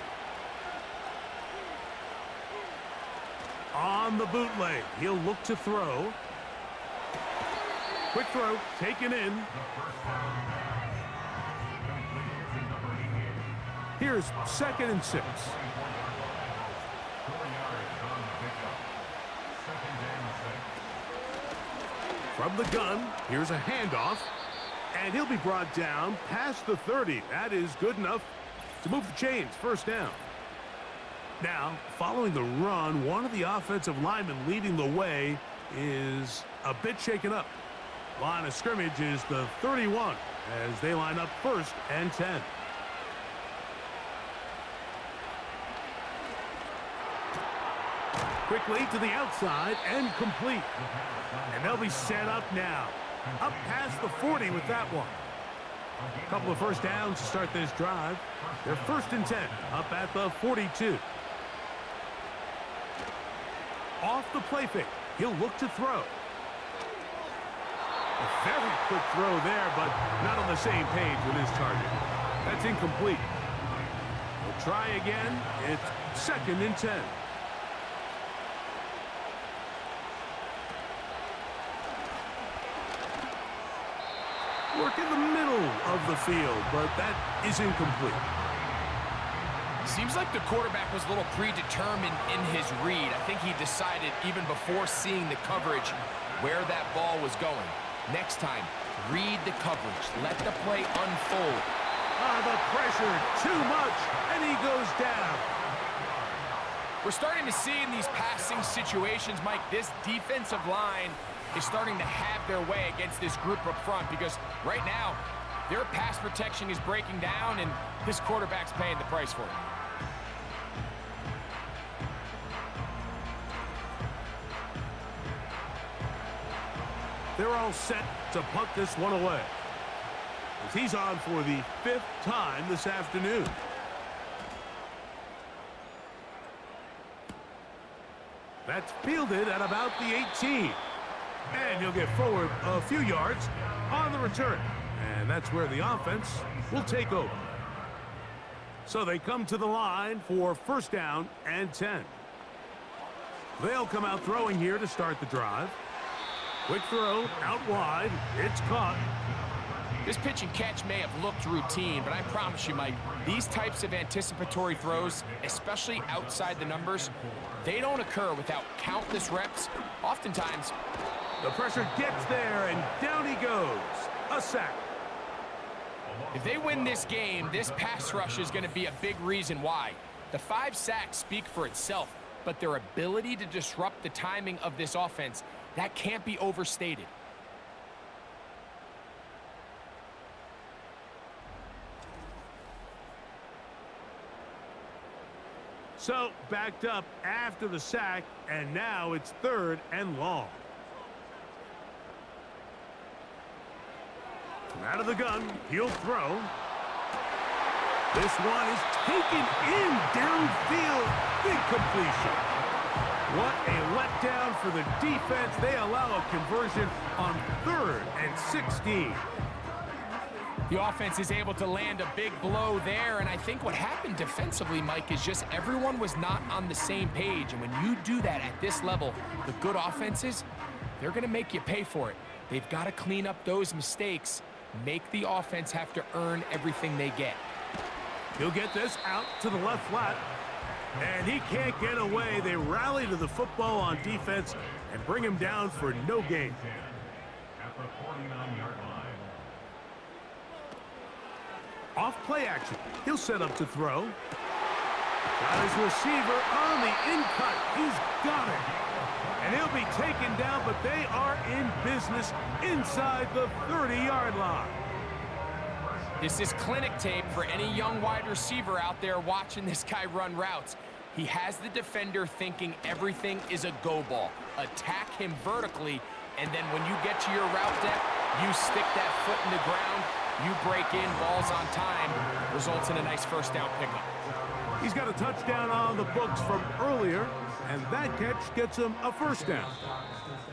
On the bootleg, he'll look to throw. Quick throw, taken in. Here's second and 6. From the gun, here's a handoff. And he'll be brought down past the 30. That is good enough to move the chains. First down. Now, following the run, one of the offensive linemen leading the way is a bit shaken up. Line of scrimmage is the 31 as they line up first and 10. Quickly to the outside and complete. And they'll be set up now. up past the 40 with that one. A couple of first downs to start this drive. They're 1st and 10, up at the 42. Off the play fake, he'll look to throw. A very quick throw there, but not on the same page with his target. That's incomplete. He'll try again. It's 2nd and 10. Work in the middle of the field, but that is incomplete. Seems like the quarterback was a little predetermined in his read. I think he decided even before seeing the coverage where that ball was going. Next time, read the coverage. Let the play unfold. The pressure, too much, and he goes down. We're starting to see in these passing situations, Mike, this defensive line is starting to have their way against this group up front because right now, their pass protection is breaking down and this quarterback's paying the price for it. They're all set to punt this one away, as he's on for the 5th time this afternoon. That's fielded at about the 18. And he'll get forward a few yards on the return. And that's where the offense will take over. So they come to the line for 1st down and 10. They'll come out throwing here to start the drive. Quick throw out wide. It's caught. This pitch and catch may have looked routine, but I promise you, Mike, these types of anticipatory throws, especially outside the numbers, they don't occur without countless reps. Oftentimes, the pressure gets there, and down he goes. A sack. If they win this game, this pass rush is going to be a big reason why. The 5 sacks speak for itself, but their ability to disrupt the timing of this offense, that can't be overstated. So, backed up after the sack, and now it's 3rd and long. From out of the gun, he'll throw. This one is taken in downfield. Big completion. What a letdown for the defense. They allow a conversion on 3rd and 16. The offense is able to land a big blow there, and I think what happened defensively, Mike, is just everyone was not on the same page. And when you do that at this level, the good offenses, they're going to make you pay for it. They've got to clean up those mistakes, make the offense have to earn everything they get. He'll get this out to the left flat, and he can't get away. They rally to the football on defense and bring him down for no gain. At the 49-yard line. Off play action. He'll set up to throw. Got his receiver on the in-cut. He's got it. And he'll be taken down, but they are in business inside the 30-yard line. This is clinic tape for any young wide receiver out there watching this guy run routes. He has the defender thinking everything is a go ball. Attack him vertically, and then when you get to your route depth, you stick that foot in the ground, you break in, balls on time, results in a nice 1st down pickup. He's got a touchdown on the books from earlier, and that catch gets him a 1st down.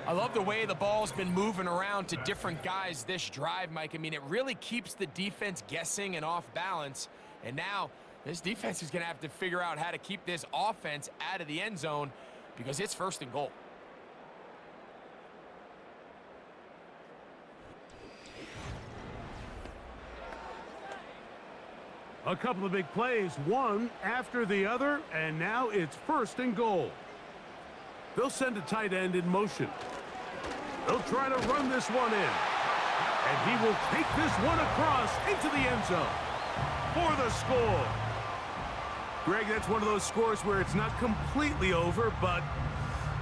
I love the way the ball's been moving around to different guys this drive, Mike. I mean, it really keeps the defense guessing and off balance. And now this defense is going to have to figure out how to keep this offense out of the end zone because it's 1st and goal. A couple of big plays, one after the other, and now it's 1st and goal. They'll send a tight end in motion. They'll try to run this one in. And he will take this one across into the end zone for the score. Greg, that's one of those scores where it's not completely over, but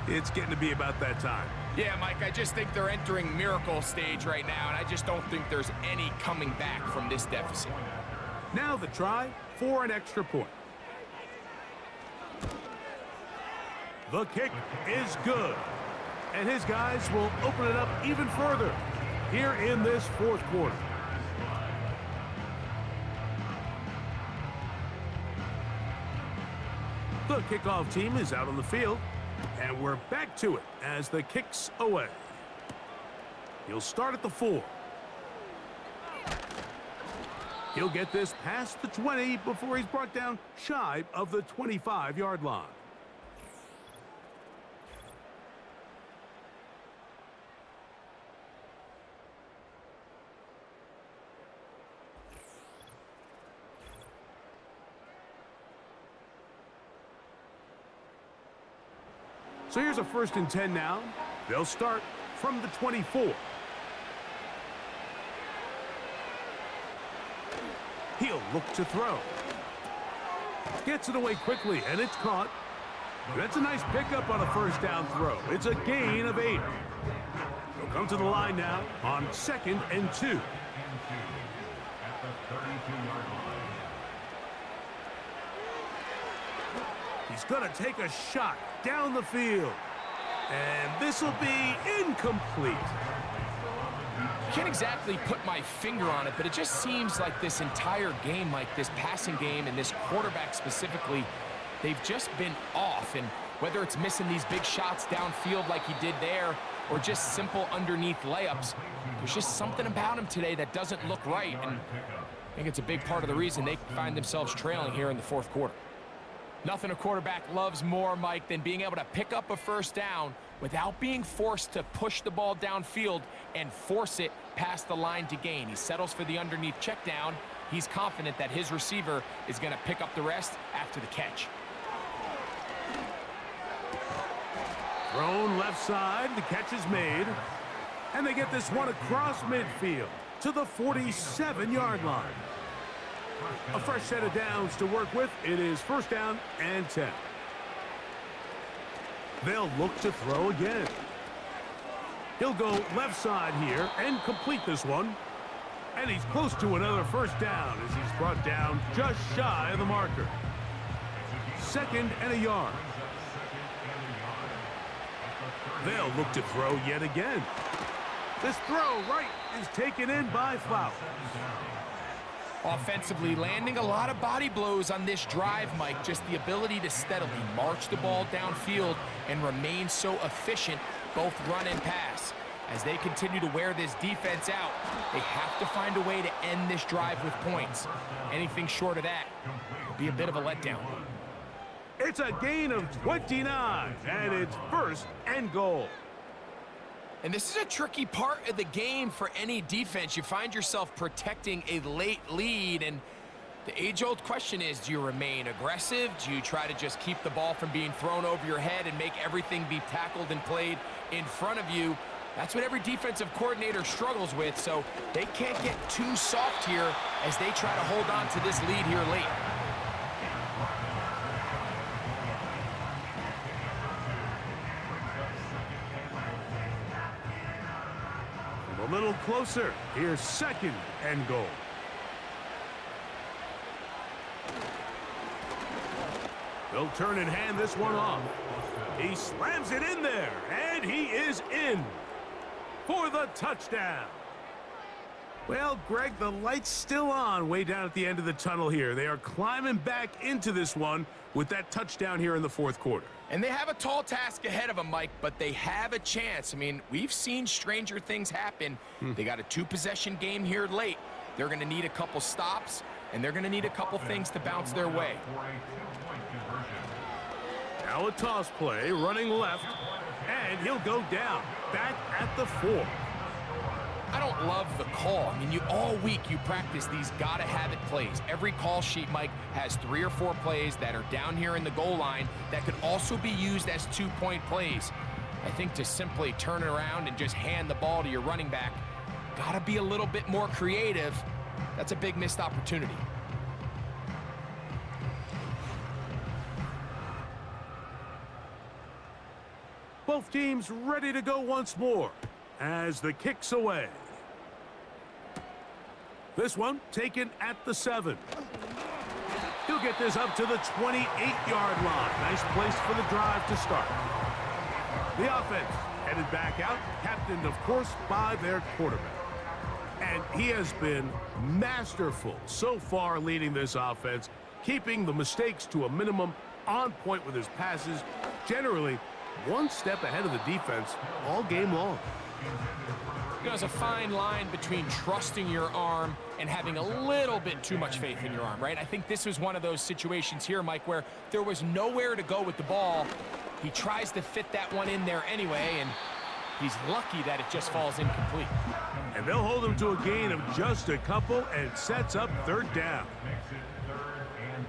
it's getting to be about that time. Yeah, Mike, I just think they're entering miracle stage right now, and I just don't think there's any coming back from this deficit. Now the try for an extra point. The kick is good, and his guys will open it up even further. here in this fourth quarter. The kickoff team is out on the field, and we're back to it as the kick's away. He'll start at the 4. He'll get this past the 20 before he's brought down shy of the 25-yard line. So here's a 1st and 10 now. They'll start from the 24. He'll look to throw. Gets it away quickly, and it's caught. That's a nice pickup on a 1st down throw. It's a gain of 8. He'll come to the line now on 2nd and 2. At the 32-yard line. He's going to take a shot down the field. And this will be incomplete. Can't exactly put my finger on it, but it just seems like this entire game, like this passing game and this quarterback specifically, they've just been off. And whether it's missing these big shots downfield like he did there or just simple underneath layups, there's just something about him today that doesn't look right. And I think it's a big part of the reason they find themselves trailing here in the fourth quarter. Nothing a quarterback loves more, Mike, than being able to pick up a 1st down without being forced to push the ball downfield and force it past the line to gain. He settles for the underneath check down. He's confident that his receiver is going to pick up the rest after the catch. Thrown left side, the catch is made. And they get this one across midfield to the 47-yard line. A fresh set of downs to work with. It is 1st down and 10. They'll look to throw again. He'll go left side here and complete this one. And he's close to another 1st down as he's brought down just shy of the marker. 2nd and a yard. They'll look to throw yet again. This throw right is taken in by Flowers. Offensively, landing a lot of body blows on this drive, Mike. Just the ability to steadily march the ball downfield and remain so efficient, both run and pass. As they continue to wear this defense out, they have to find a way to end this drive with points. Anything short of that would be a bit of a letdown. It's a gain of 29, and it's 1st and goal. And this is a tricky part of the game for any defense. You find yourself protecting a late lead, and the age-old question is, do you remain aggressive? Do you try to just keep the ball from being thrown over your head and make everything be tackled and played in front of you? That's what every defensive coordinator struggles with, so they can't get too soft here as they try to hold on to this lead here late. A little closer. Here's 2nd and goal. They'll turn and hand this one off. He slams it in there, and he is in for the touchdown. Well, Greg, the light's still on way down at the end of the tunnel here. They are climbing back into this one with that touchdown here in the fourth quarter. And they have a tall task ahead of them, Mike, but they have a chance. I mean, we've seen stranger things happen. They got a 2-possession game here late. They're going to need a couple stops, and they're going to need a couple things to bounce their way. Now a toss play, running left, and he'll go down, back at the 4. I don't love the call. I mean, all week you practice these gotta-have-it plays. Every call sheet, Mike, has 3 or 4 plays that are down here in the goal line that could also be used as 2-point plays. I think to simply turn it around and just hand the ball to your running back, gotta be a little bit more creative. That's a big missed opportunity. Both teams ready to go once more as the kick's away. This one taken at the 7. He'll get this up to the 28-yard line. Nice place for the drive to start. The offense headed back out, captained, of course, by their quarterback. And he has been masterful so far leading this offense, keeping the mistakes to a minimum, on point with his passes, generally one step ahead of the defense all game long. You know, there's a fine line between trusting your arm and having a little bit too much faith in your arm, right? I think this was one of those situations here, Mike, where there was nowhere to go with the ball. He tries to fit that one in there anyway, and he's lucky that it just falls incomplete. And they'll hold him to a gain of just a couple, and it sets up third down. Makes it 3rd and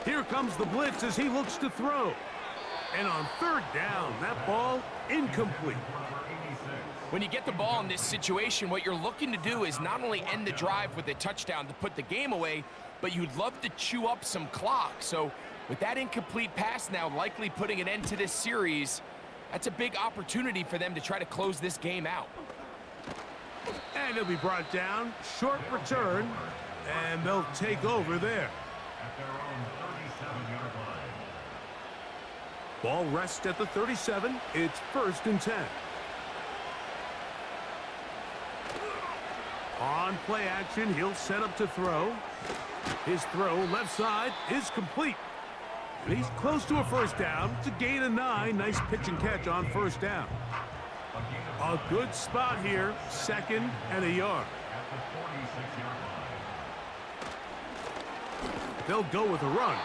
8. Here comes the blitz as he looks to throw. And on third down, that ball incomplete. When you get the ball in this situation, what you're looking to do is not only end the drive with a touchdown to put the game away, but you'd love to chew up some clock. So with that incomplete pass now likely putting an end to this series, that's a big opportunity for them to try to close this game out. And he'll be brought down, short return, and they'll take over there. At their own 37-yard line. Ball rests at the 37. It's 1st and 10. On play action, he'll set up to throw. His throw left side is complete. And he's close to a first down. It's a gain of 9. Nice pitch and catch on first down. A good spot here, 2nd and a yard. At the 46-yard line. They'll go with a run.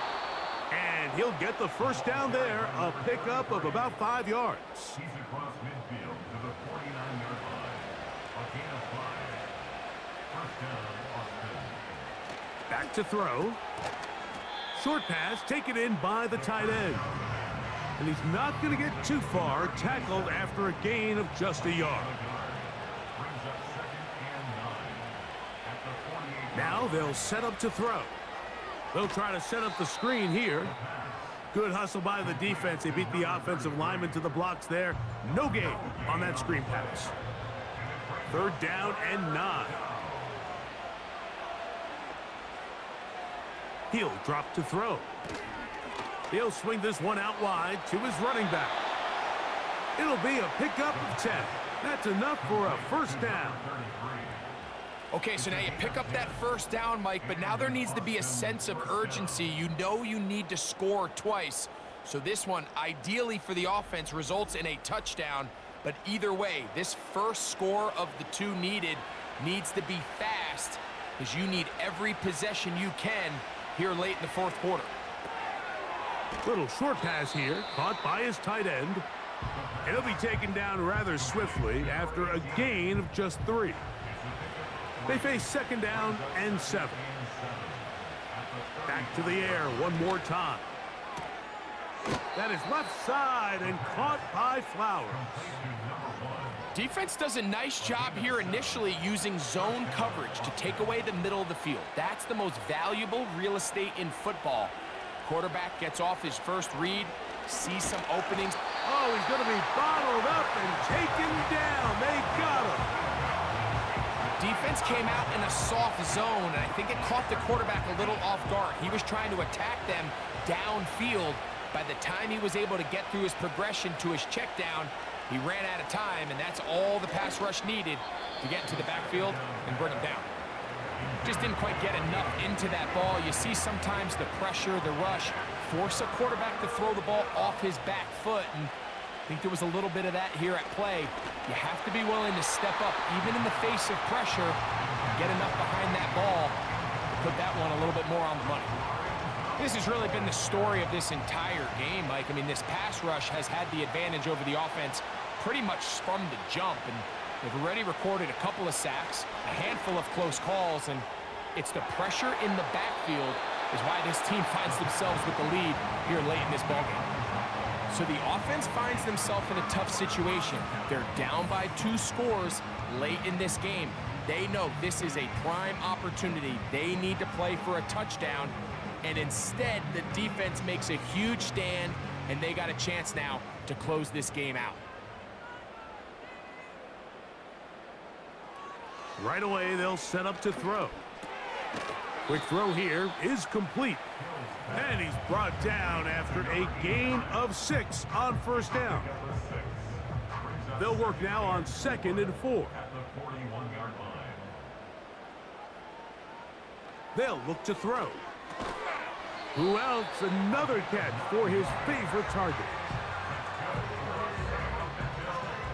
And he'll get the first down there, a pickup of about 5 yards. He's across midfield to the 49-yard line. A gain of 5. First down, Austin. Back to throw. Short pass taken in by the tight end. And he's not going to get too far, tackled after a gain of just a yard. Brings up 2nd and 9. At the 48. Now they'll set up to throw. They'll try to set up the screen here. Good hustle by the defense. They beat the offensive lineman to the blocks there. No gain on that screen pass. 3rd down and 9. He'll drop to throw. He'll swing this one out wide to his running back. It'll be a pickup of 10. That's enough for a first down. Okay, so now you pick up that first down, Mike, but now there needs to be a sense of urgency. You know you need to score twice. So this one, ideally for the offense, results in a touchdown. But either way, this first score of the 2 needed needs to be fast, because you need every possession you can here late in the 4th quarter. Little short pass here, caught by his tight end. And he'll be taken down rather swiftly after a gain of just 3. They face 2nd down and 7. Back to the air one more time. That is left side and caught by Flowers. Defense does a nice job here initially using zone coverage to take away the middle of the field. That's the most valuable real estate in football. Quarterback gets off his first read, sees some openings. Oh, he's going to be bottled up and taken down. They got him. Defense came out in a soft zone, and I think it caught the quarterback a little off guard. He was trying to attack them downfield. By the time he was able to get through his progression to his check down, he ran out of time, and that's all the pass rush needed to get into the backfield and bring him down. Just didn't quite get enough into that ball. You see sometimes the pressure, the rush, force a quarterback to throw the ball off his back foot, and I think there was a little bit of that here at play. You have to be willing to step up, even in the face of pressure, and get enough behind that ball to put that one a little bit more on the money. This has really been the story of this entire game, Mike. I mean, this pass rush has had the advantage over the offense pretty much from the jump, and they've already recorded a couple of sacks, a handful of close calls, and it's the pressure in the backfield is why this team finds themselves with the lead here late in this ballgame. So the offense finds themselves in a tough situation. They're down by 2 scores late in this game. They know this is a prime opportunity. They need to play for a touchdown, and instead the defense makes a huge stand, and they got a chance now to close this game out. Right away, they'll set up to throw. Quick throw here is complete. And he's brought down after a gain of 6 on first down. They'll work now on 2nd and 4. At the 41-yard line. They'll look to throw. Who else? Another catch for his favorite target.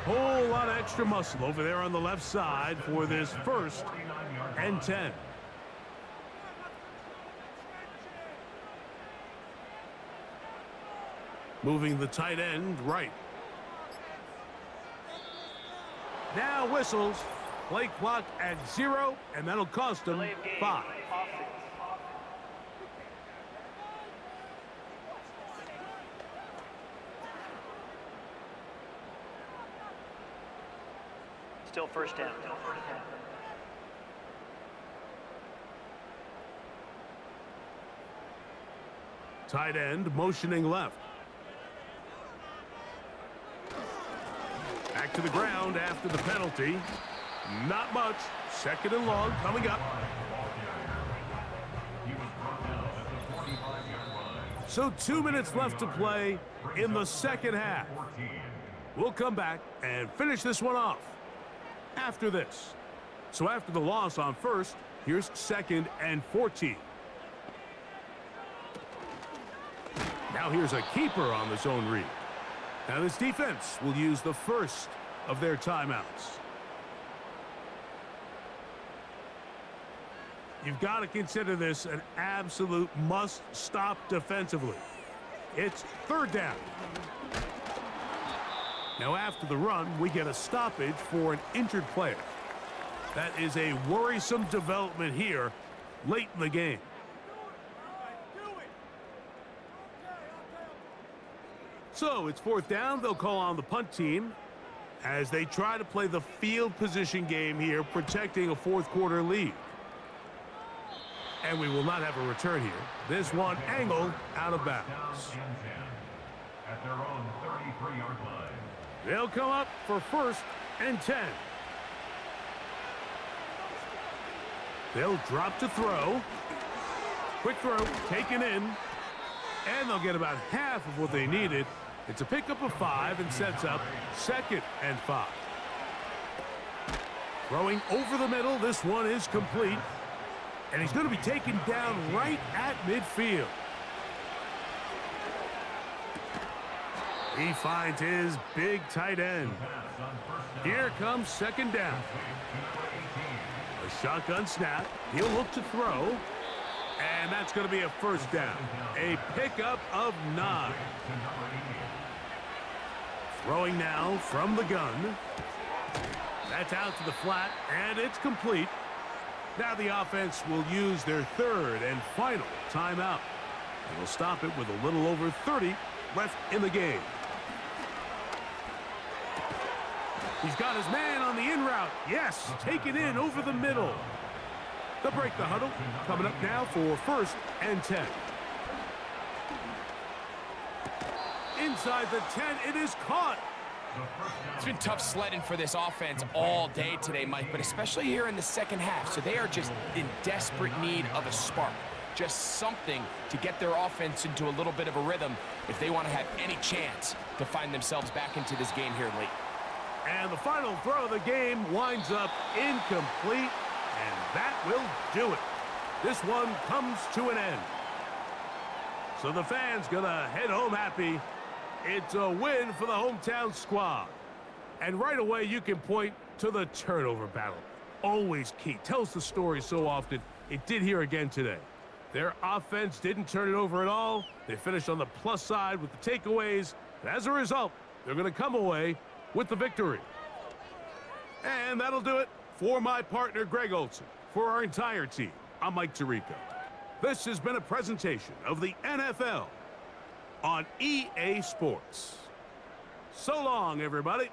Whole lot of extra muscle over there on the left side for this 1st and 10. Moving the tight end right. Now whistles. Play clock at 0, and that'll cost them 5. Still first down. Tight end motioning left. Back to the ground after the penalty. Not much. 2nd and long coming up. So 2 minutes left to play in the 2nd half. We'll come back and finish this one off after this. So after the loss on 1st, here's 2nd and 14. Now here's a keeper on the zone read. Now this defense will use the first of their timeouts. You've got to consider this an absolute must-stop defensively. It's 3rd down. Now after the run, we get a stoppage for an injured player. That is a worrisome development here late in the game. So it's 4th down. They'll call on the punt team as they try to play the field position game here, protecting a 4th quarter lead. And we will not have a return here. This one angled out of bounds. At their own 33-yard line. They'll come up for 1st and 10. They'll drop to throw. Quick throw, taken in. And they'll get about half of what they needed. It's a pickup of 5 and sets up 2nd and 5. Throwing over the middle, this one is complete. And he's going to be taken down right at midfield. He finds his big tight end. Here comes 2nd down. A shotgun snap. He'll look to throw. And that's going to be a 1st down. A pickup of 9. Throwing now from the gun. That's out to the flat, and it's complete. Now the offense will use their 3rd and final timeout. And they'll stop it with a little over 30 left in the game. He's got his man on the in route. Yes, taken in over the middle. They'll break the huddle. Coming up now for 1st and 10. Inside the 10, it is caught. It's been tough sledding for this offense all day today, Mike, but especially here in the 2nd half. So they are just in desperate need of a spark. Just something to get their offense into a little bit of a rhythm if they want to have any chance to find themselves back into this game here late. And the final throw of the game winds up incomplete, and that will do it. This one comes to an end. So the fans gonna head home happy. It's a win for the hometown squad. And right away, you can point to the turnover battle. Always key. Tells the story so often. It did here again today. Their offense didn't turn it over at all. They finished on the plus side with the takeaways. And as a result, they're going to come away with the victory. And that'll do it for my partner, Greg Olson. For our entire team, I'm Mike Tirico. This has been a presentation of the NFL on EA Sports. So long, everybody.